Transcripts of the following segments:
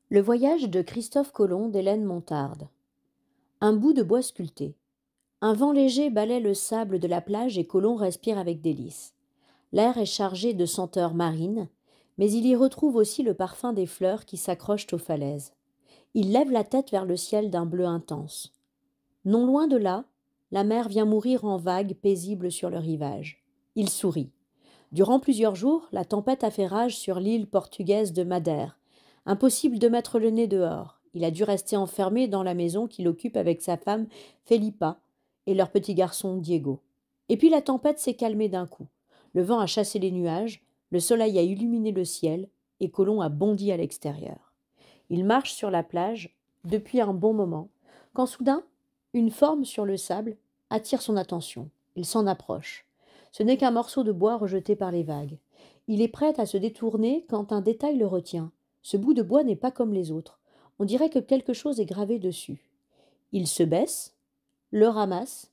Le voyage de Christophe Colomb d'Hélène Montarde. Un bout de bois sculpté. Un vent léger balaie le sable de la plage et Colomb respire avec délice. L'air est chargé de senteurs marines, mais il y retrouve aussi le parfum des fleurs qui s'accrochent aux falaises. Il lève la tête vers le ciel d'un bleu intense. Non loin de là, la mer vient mourir en vagues paisibles sur le rivage. Il sourit. Durant plusieurs jours, la tempête a fait rage sur l'île portugaise de Madère. Impossible de mettre le nez dehors. Il a dû rester enfermé dans la maison qu'il occupe avec sa femme Felipa et leur petit garçon Diego. Et puis la tempête s'est calmée d'un coup. Le vent a chassé les nuages, le soleil a illuminé le ciel et Colomb a bondi à l'extérieur. Il marche sur la plage depuis un bon moment, quand soudain, une forme sur le sable attire son attention. Il s'en approche. Ce n'est qu'un morceau de bois rejeté par les vagues. Il est prêt à se détourner quand un détail le retient. Ce bout de bois n'est pas comme les autres. On dirait que quelque chose est gravé dessus. Il se baisse, le ramasse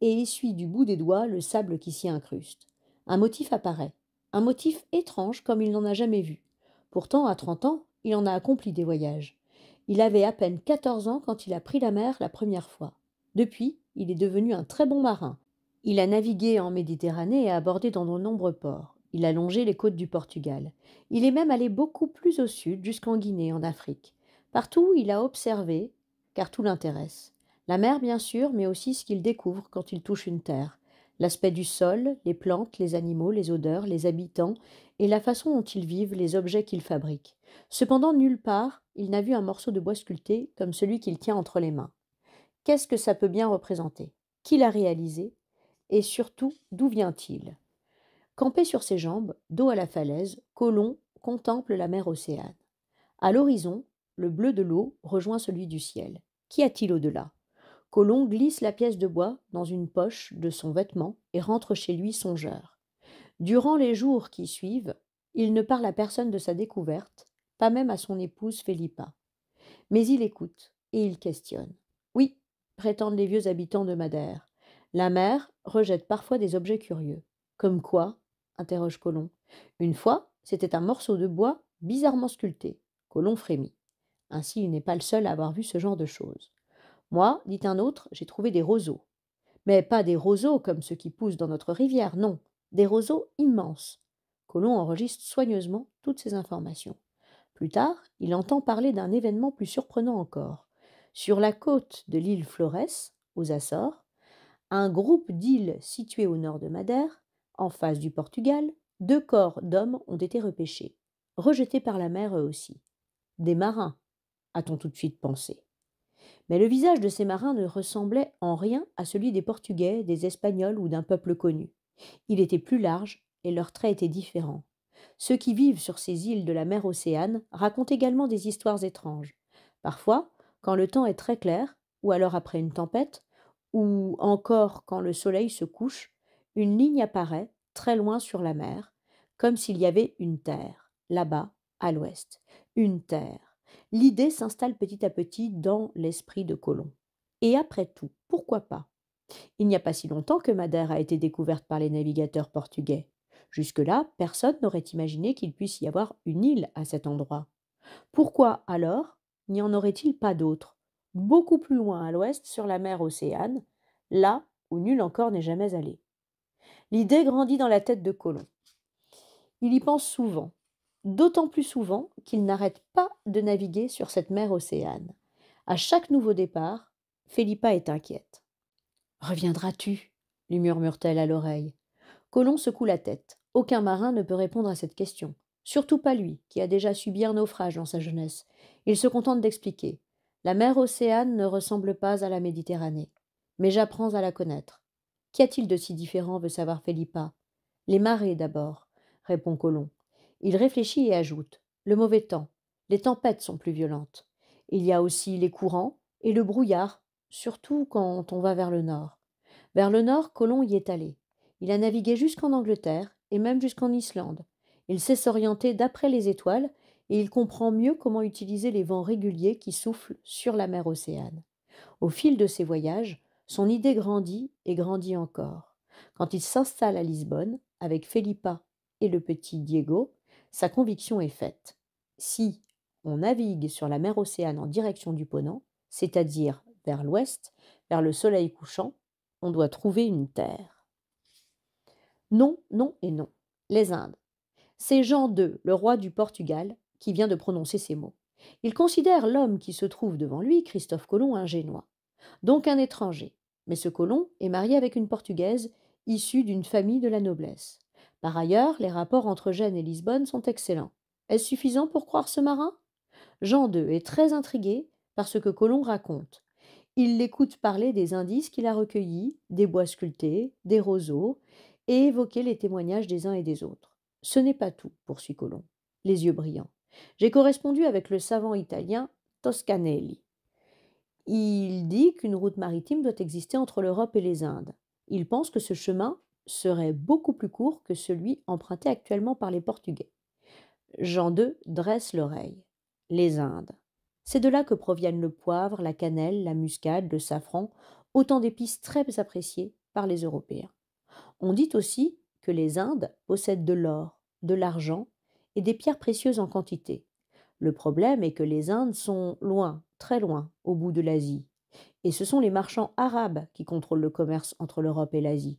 et essuie du bout des doigts le sable qui s'y incruste. Un motif apparaît. Un motif étrange comme il n'en a jamais vu. Pourtant, à 30 ans, il en a accompli des voyages. Il avait à peine 14 ans quand il a pris la mer la première fois. Depuis, il est devenu un très bon marin. Il a navigué en Méditerranée et abordé dans de nombreux ports. Il a longé les côtes du Portugal. Il est même allé beaucoup plus au sud, jusqu'en Guinée, en Afrique. Partout, il a observé, car tout l'intéresse. La mer, bien sûr, mais aussi ce qu'il découvre quand il touche une terre. L'aspect du sol, les plantes, les animaux, les odeurs, les habitants, et la façon dont ils vivent, les objets qu'ils fabriquent. Cependant, nulle part, il n'a vu un morceau de bois sculpté comme celui qu'il tient entre les mains. Qu'est-ce que ça peut bien représenter? Qui l'a réalisé? Et surtout, d'où vient-il? Campé sur ses jambes, dos à la falaise, Colomb contemple la mer Océane. À l'horizon, le bleu de l'eau rejoint celui du ciel. Qu'y a-t-il au-delà? Colomb glisse la pièce de bois dans une poche de son vêtement et rentre chez lui songeur. Durant les jours qui suivent, il ne parle à personne de sa découverte, pas même à son épouse Felipa. Mais il écoute et il questionne. Oui, prétendent les vieux habitants de Madère. La mer rejette parfois des objets curieux. Comme quoi? Interroge Colomb. Une fois, c'était un morceau de bois bizarrement sculpté. Colomb frémit. Ainsi, il n'est pas le seul à avoir vu ce genre de choses. Moi, dit un autre, j'ai trouvé des roseaux. Mais pas des roseaux comme ceux qui poussent dans notre rivière, non. Des roseaux immenses. Colomb enregistre soigneusement toutes ces informations. Plus tard, il entend parler d'un événement plus surprenant encore. Sur la côte de l'île Florès, aux Açores, un groupe d'îles situées au nord de Madère, en face du Portugal, 2 corps d'hommes ont été repêchés, rejetés par la mer eux aussi. Des marins, a-t-on tout de suite pensé. Mais le visage de ces marins ne ressemblait en rien à celui des Portugais, des Espagnols ou d'un peuple connu. Il était plus large et leurs traits étaient différents. Ceux qui vivent sur ces îles de la mer Océane racontent également des histoires étranges. Parfois, quand le temps est très clair, ou alors après une tempête, ou encore quand le soleil se couche, une ligne apparaît, très loin sur la mer, comme s'il y avait une terre, là-bas, à l'ouest. Une terre. L'idée s'installe petit à petit dans l'esprit de Colomb. Et après tout, pourquoi pas? Il n'y a pas si longtemps que Madère a été découverte par les navigateurs portugais. Jusque-là, personne n'aurait imaginé qu'il puisse y avoir une île à cet endroit. Pourquoi alors n'y en aurait-il pas d'autres, beaucoup plus loin à l'ouest sur la mer Océane, là où nul encore n'est jamais allé? L'idée grandit dans la tête de Colomb. Il y pense souvent, d'autant plus souvent qu'il n'arrête pas de naviguer sur cette mer Océane. À chaque nouveau départ, Felipa est inquiète. Reviendras-tu? Lui murmure-t-elle à l'oreille. Colomb secoue la tête. Aucun marin ne peut répondre à cette question. Surtout pas lui, qui a déjà subi un naufrage dans sa jeunesse. Il se contente d'expliquer. La mer Océane ne ressemble pas à la Méditerranée. Mais j'apprends à la connaître. Qu'y a-t-il de si différent, veut savoir Felipa. Les marées d'abord, répond Colomb. Il réfléchit et ajoute. Le mauvais temps. Les tempêtes sont plus violentes. Il y a aussi les courants et le brouillard, surtout quand on va vers le nord. Vers le nord, Colomb y est allé. Il a navigué jusqu'en Angleterre et même jusqu'en Islande. Il sait s'orienter d'après les étoiles et il comprend mieux comment utiliser les vents réguliers qui soufflent sur la mer Océane. Au fil de ses voyages, son idée grandit et grandit encore. Quand il s'installe à Lisbonne, avec Felipa et le petit Diego, sa conviction est faite. Si on navigue sur la mer Océane en direction du Ponant, c'est-à-dire vers l'ouest, vers le soleil couchant, on doit trouver une terre. Non, non et non. Les Indes. C'est Jean II, le roi du Portugal, qui vient de prononcer ces mots. Il considère l'homme qui se trouve devant lui, Christophe Colomb, un Génois, donc un étranger. Mais ce Colomb est marié avec une Portugaise issue d'une famille de la noblesse. Par ailleurs, les rapports entre Gênes et Lisbonne sont excellents. Est-ce suffisant pour croire ce marin? Jean II est très intrigué par ce que Colomb raconte. Il l'écoute parler des indices qu'il a recueillis, des bois sculptés, des roseaux, et évoquer les témoignages des uns et des autres. Ce n'est pas tout, poursuit Colomb, les yeux brillants. J'ai correspondu avec le savant italien Toscanelli. Il dit qu'une route maritime doit exister entre l'Europe et les Indes. Il pense que ce chemin serait beaucoup plus court que celui emprunté actuellement par les Portugais. Jean II dresse l'oreille. Les Indes. C'est de là que proviennent le poivre, la cannelle, la muscade, le safran, autant d'épices très appréciées par les Européens. On dit aussi que les Indes possèdent de l'or, de l'argent et des pierres précieuses en quantité. Le problème est que les Indes sont loin, très loin, au bout de l'Asie. Et ce sont les marchands arabes qui contrôlent le commerce entre l'Europe et l'Asie.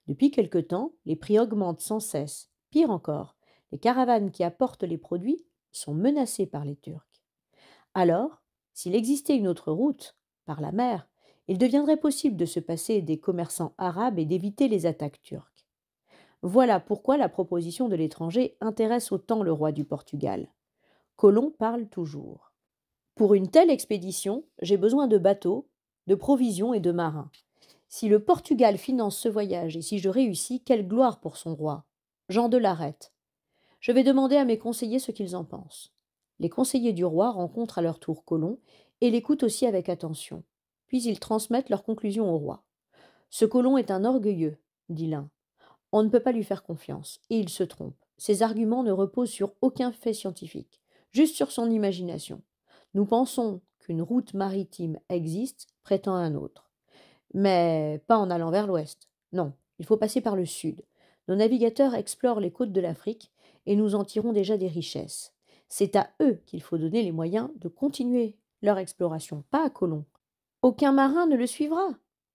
Depuis quelque temps, les prix augmentent sans cesse. Pire encore, les caravanes qui apportent les produits sont menacées par les Turcs. Alors, s'il existait une autre route, par la mer, il deviendrait possible de se passer des commerçants arabes et d'éviter les attaques turques. Voilà pourquoi la proposition de l'étranger intéresse autant le roi du Portugal. Colomb parle toujours. Pour une telle expédition, j'ai besoin de bateaux, de provisions et de marins. Si le Portugal finance ce voyage et si je réussis, quelle gloire pour son roi. Jean II l'arrête. Je vais demander à mes conseillers ce qu'ils en pensent. Les conseillers du roi rencontrent à leur tour Colomb et l'écoutent aussi avec attention. Puis ils transmettent leurs conclusions au roi. Ce Colomb est un orgueilleux, dit l'un. On ne peut pas lui faire confiance, et il se trompe. Ses arguments ne reposent sur aucun fait scientifique, juste sur son imagination. Nous pensons qu'une route maritime existe, prétend un autre. Mais pas en allant vers l'ouest. Non, il faut passer par le sud. Nos navigateurs explorent les côtes de l'Afrique et nous en tirons déjà des richesses. C'est à eux qu'il faut donner les moyens de continuer leur exploration, pas à Colomb. Aucun marin ne le suivra,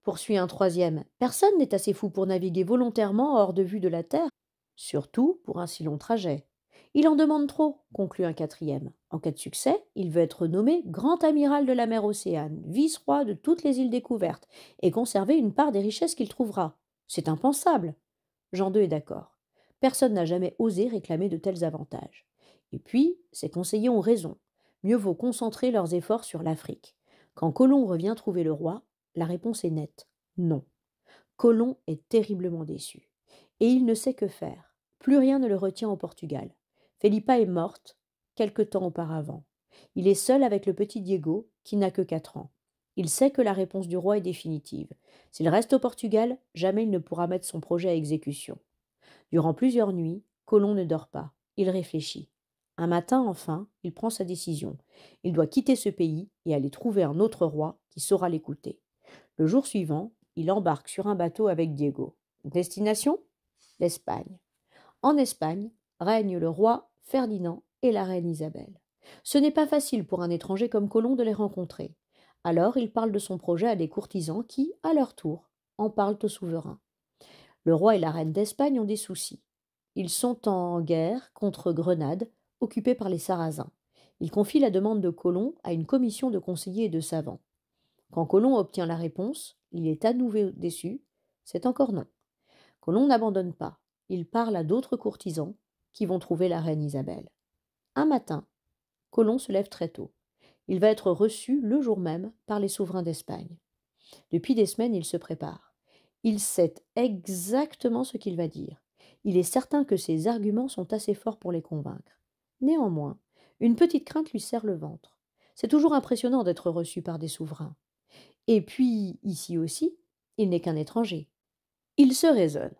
poursuit un troisième. Personne n'est assez fou pour naviguer volontairement hors de vue de la terre, surtout pour un si long trajet. Il en demande trop, conclut un quatrième. En cas de succès, il veut être nommé grand amiral de la mer Océane, vice-roi de toutes les îles découvertes, et conserver une part des richesses qu'il trouvera. C'est impensable. Jean II est d'accord. Personne n'a jamais osé réclamer de tels avantages. Et puis, ses conseillers ont raison. Mieux vaut concentrer leurs efforts sur l'Afrique. Quand Colomb revient trouver le roi, la réponse est nette. Non. Colomb est terriblement déçu. Et il ne sait que faire. Plus rien ne le retient au Portugal. Felipa est morte quelque temps auparavant. Il est seul avec le petit Diego, qui n'a que 4 ans. Il sait que la réponse du roi est définitive. S'il reste au Portugal, jamais il ne pourra mettre son projet à exécution. Durant plusieurs nuits, Colomb ne dort pas. Il réfléchit. Un matin, enfin, il prend sa décision. Il doit quitter ce pays et aller trouver un autre roi qui saura l'écouter. Le jour suivant, il embarque sur un bateau avec Diego. Destination? L'Espagne. En Espagne règne le roi Ferdinand et la reine Isabelle. Ce n'est pas facile pour un étranger comme Colomb de les rencontrer. Alors il parle de son projet à des courtisans qui, à leur tour, en parlent au souverain. Le roi et la reine d'Espagne ont des soucis. Ils sont en guerre contre Grenade, occupée par les Sarrasins. Ils confient la demande de Colomb à une commission de conseillers et de savants. Quand Colomb obtient la réponse, il est à nouveau déçu. C'est encore non. Colomb n'abandonne pas. Il parle à d'autres courtisans qui vont trouver la reine Isabelle. Un matin, Colomb se lève très tôt. Il va être reçu le jour même par les souverains d'Espagne. Depuis des semaines, il se prépare. Il sait exactement ce qu'il va dire. Il est certain que ses arguments sont assez forts pour les convaincre. Néanmoins, une petite crainte lui serre le ventre. C'est toujours impressionnant d'être reçu par des souverains. Et puis, ici aussi, il n'est qu'un étranger. Il se raisonne.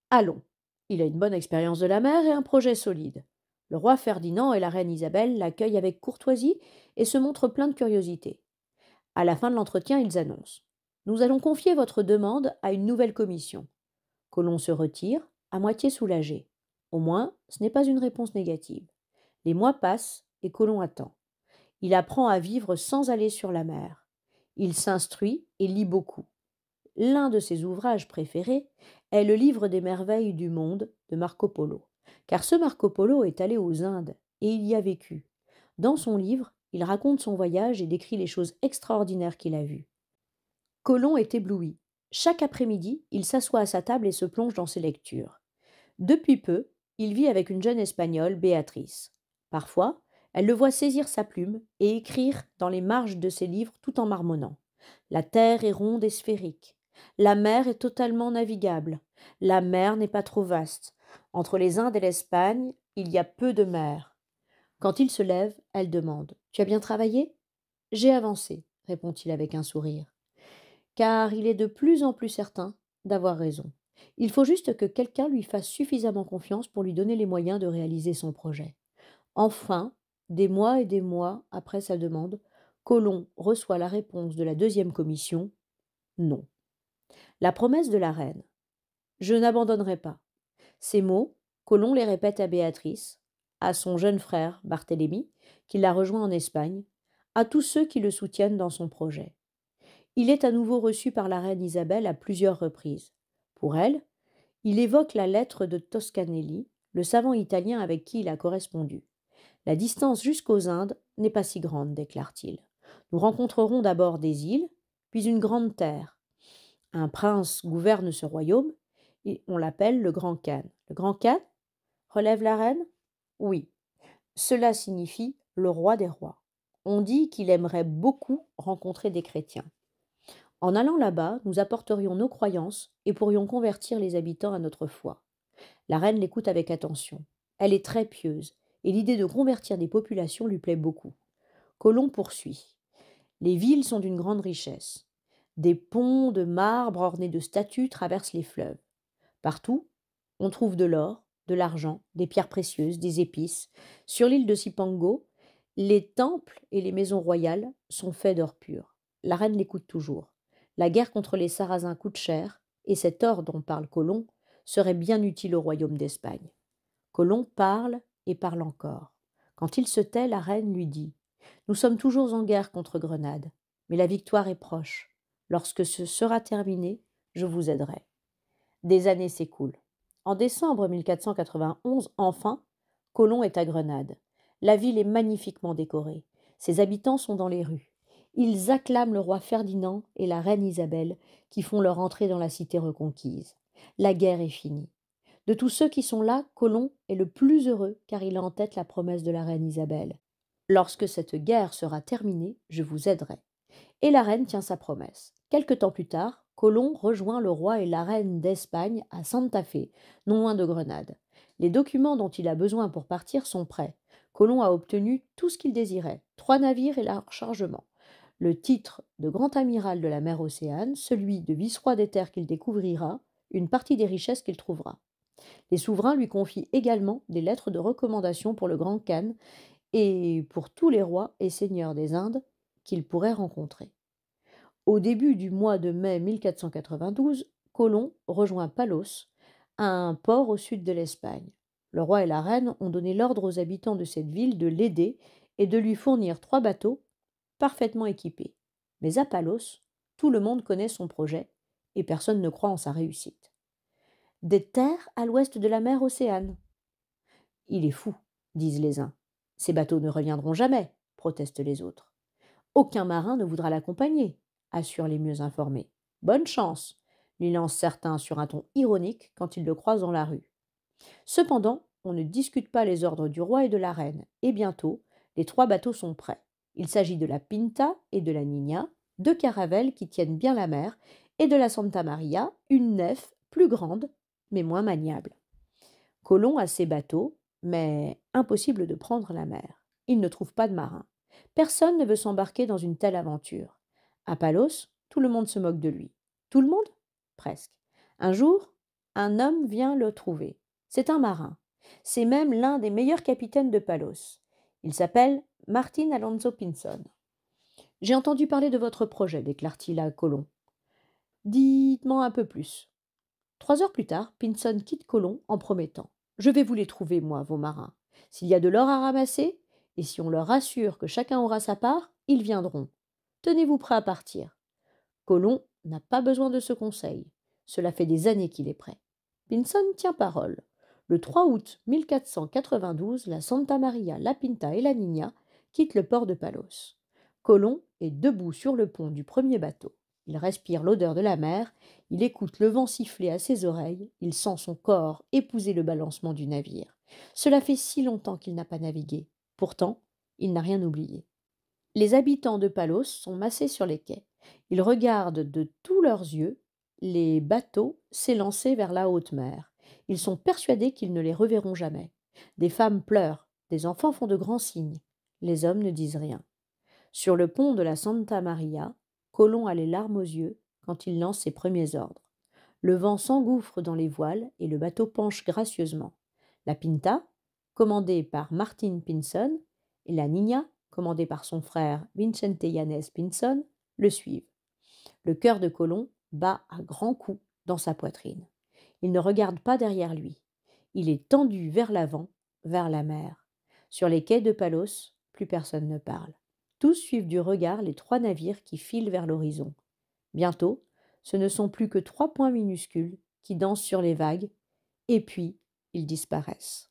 Allons. Il a une bonne expérience de la mer et un projet solide. Le roi Ferdinand et la reine Isabelle l'accueillent avec courtoisie et se montrent pleins de curiosité. À la fin de l'entretien, ils annoncent: Nous allons confier votre demande à une nouvelle commission. Colomb se retire, à moitié soulagé. Au moins, ce n'est pas une réponse négative. Les mois passent et Colomb attend. Il apprend à vivre sans aller sur la mer. Il s'instruit et lit beaucoup. L'un de ses ouvrages préférés est le livre des merveilles du monde de Marco Polo, car ce Marco Polo est allé aux Indes et il y a vécu. Dans son livre, il raconte son voyage et décrit les choses extraordinaires qu'il a vues. Colomb est ébloui. Chaque après-midi, il s'assoit à sa table et se plonge dans ses lectures. Depuis peu, il vit avec une jeune Espagnole, Béatrice. Parfois, elle le voit saisir sa plume et écrire dans les marges de ses livres tout en marmonnant. La terre est ronde et sphérique. La mer est totalement navigable. La mer n'est pas trop vaste. Entre les Indes et l'Espagne, il y a peu de mer. Quand il se lève, elle demande: Tu as bien travaillé? J'ai avancé, répond-il avec un sourire. Car il est de plus en plus certain d'avoir raison. Il faut juste que quelqu'un lui fasse suffisamment confiance pour lui donner les moyens de réaliser son projet. Enfin, des mois et des mois après sa demande, Colomb reçoit la réponse de la deuxième commission: non. La promesse de la reine: je n'abandonnerai pas. Ces mots, Colomb les répète à Béatrice, à son jeune frère Barthélemy, qui l'a rejoint en Espagne, à tous ceux qui le soutiennent dans son projet. Il est à nouveau reçu par la reine Isabelle à plusieurs reprises. Pour elle, il évoque la lettre de Toscanelli, le savant italien avec qui il a correspondu. La distance jusqu'aux Indes n'est pas si grande, déclare-t-il. Nous rencontrerons d'abord des îles, puis une grande terre. Un prince gouverne ce royaume, et on l'appelle le Grand Khan. Le Grand Khan? Relève la reine? Oui. Cela signifie le roi des rois. On dit qu'il aimerait beaucoup rencontrer des chrétiens. En allant là-bas, nous apporterions nos croyances et pourrions convertir les habitants à notre foi. La reine l'écoute avec attention. Elle est très pieuse, et l'idée de convertir des populations lui plaît beaucoup. Colomb poursuit. Les villes sont d'une grande richesse. Des ponts de marbre ornés de statues traversent les fleuves. Partout, on trouve de l'or, de l'argent, des pierres précieuses, des épices. Sur l'île de Cipango, les temples et les maisons royales sont faits d'or pur. La reine l'écoute toujours. La guerre contre les Sarrasins coûte cher, et cet or dont parle Colomb serait bien utile au royaume d'Espagne. Colomb parle et parle encore. Quand il se tait, la reine lui dit: Nous sommes toujours en guerre contre Grenade, mais la victoire est proche. Lorsque ce sera terminé, je vous aiderai. Des années s'écoulent. En décembre 1491, enfin, Colomb est à Grenade. La ville est magnifiquement décorée. Ses habitants sont dans les rues. Ils acclament le roi Ferdinand et la reine Isabelle qui font leur entrée dans la cité reconquise. La guerre est finie. De tous ceux qui sont là, Colomb est le plus heureux car il a en tête la promesse de la reine Isabelle. Lorsque cette guerre sera terminée, je vous aiderai. Et la reine tient sa promesse. Quelque temps plus tard, Colomb rejoint le roi et la reine d'Espagne à Santa Fe, non loin de Grenade. Les documents dont il a besoin pour partir sont prêts. Colomb a obtenu tout ce qu'il désirait: 3 navires et leur chargement, le titre de grand amiral de la mer Océane, celui de vice-roi des terres qu'il découvrira, une partie des richesses qu'il trouvera. Les souverains lui confient également des lettres de recommandation pour le Grand Khan et pour tous les rois et seigneurs des Indes qu'il pourrait rencontrer. Au début du mois de mai 1492, Colomb rejoint Palos, un port au sud de l'Espagne. Le roi et la reine ont donné l'ordre aux habitants de cette ville de l'aider et de lui fournir 3 bateaux parfaitement équipés. Mais à Palos, tout le monde connaît son projet et personne ne croit en sa réussite. Des terres à l'ouest de la mer Océane. Il est fou, disent les uns. Ces bateaux ne reviendront jamais, protestent les autres. Aucun marin ne voudra l'accompagner, assurent les mieux informés. Bonne chance, lui lancent certains sur un ton ironique quand ils le croisent dans la rue. Cependant, on ne discute pas les ordres du roi et de la reine, et bientôt, les 3 bateaux sont prêts. Il s'agit de la Pinta et de la Niña, 2 caravelles qui tiennent bien la mer, et de la Santa Maria, une nef plus grande, mais moins maniable. Colomb a ses bateaux, mais impossible de prendre la mer. Il ne trouve pas de marin. Personne ne veut s'embarquer dans une telle aventure. À Palos, tout le monde se moque de lui. Tout le monde? Presque. Un jour, un homme vient le trouver. C'est un marin. C'est même l'un des meilleurs capitaines de Palos. Il s'appelle Martin Alonso Pinzon. J'ai entendu parler de votre projet, déclare-t-il à Colomb. Dites-moi un peu plus. 3 heures plus tard, Pinzon quitte Colomb en promettant: Je vais vous les trouver, moi, vos marins. S'il y a de l'or à ramasser, et si on leur assure que chacun aura sa part, ils viendront. Tenez-vous prêt à partir. Colomb n'a pas besoin de ce conseil. Cela fait des années qu'il est prêt. Pinson tient parole. Le 3 août 1492, la Santa Maria, la Pinta et la Niña quittent le port de Palos. Colomb est debout sur le pont du premier bateau. Il respire l'odeur de la mer, il écoute le vent siffler à ses oreilles, il sent son corps épouser le balancement du navire. Cela fait si longtemps qu'il n'a pas navigué. Pourtant, il n'a rien oublié. Les habitants de Palos sont massés sur les quais. Ils regardent de tous leurs yeux les bateaux s'élancer vers la haute mer. Ils sont persuadés qu'ils ne les reverront jamais. Des femmes pleurent, des enfants font de grands signes. Les hommes ne disent rien. Sur le pont de la Santa Maria, Colomb a les larmes aux yeux quand il lance ses premiers ordres. Le vent s'engouffre dans les voiles et le bateau penche gracieusement. La Pinta, commandée par Martin Pinson, et la Niña, commandée par son frère Vicente Yanez Pinson, le suivent. Le cœur de Colomb bat à grands coups dans sa poitrine. Il ne regarde pas derrière lui. Il est tendu vers l'avant, vers la mer. Sur les quais de Palos, plus personne ne parle. Tous suivent du regard les 3 navires qui filent vers l'horizon. Bientôt, ce ne sont plus que 3 points minuscules qui dansent sur les vagues, et puis ils disparaissent.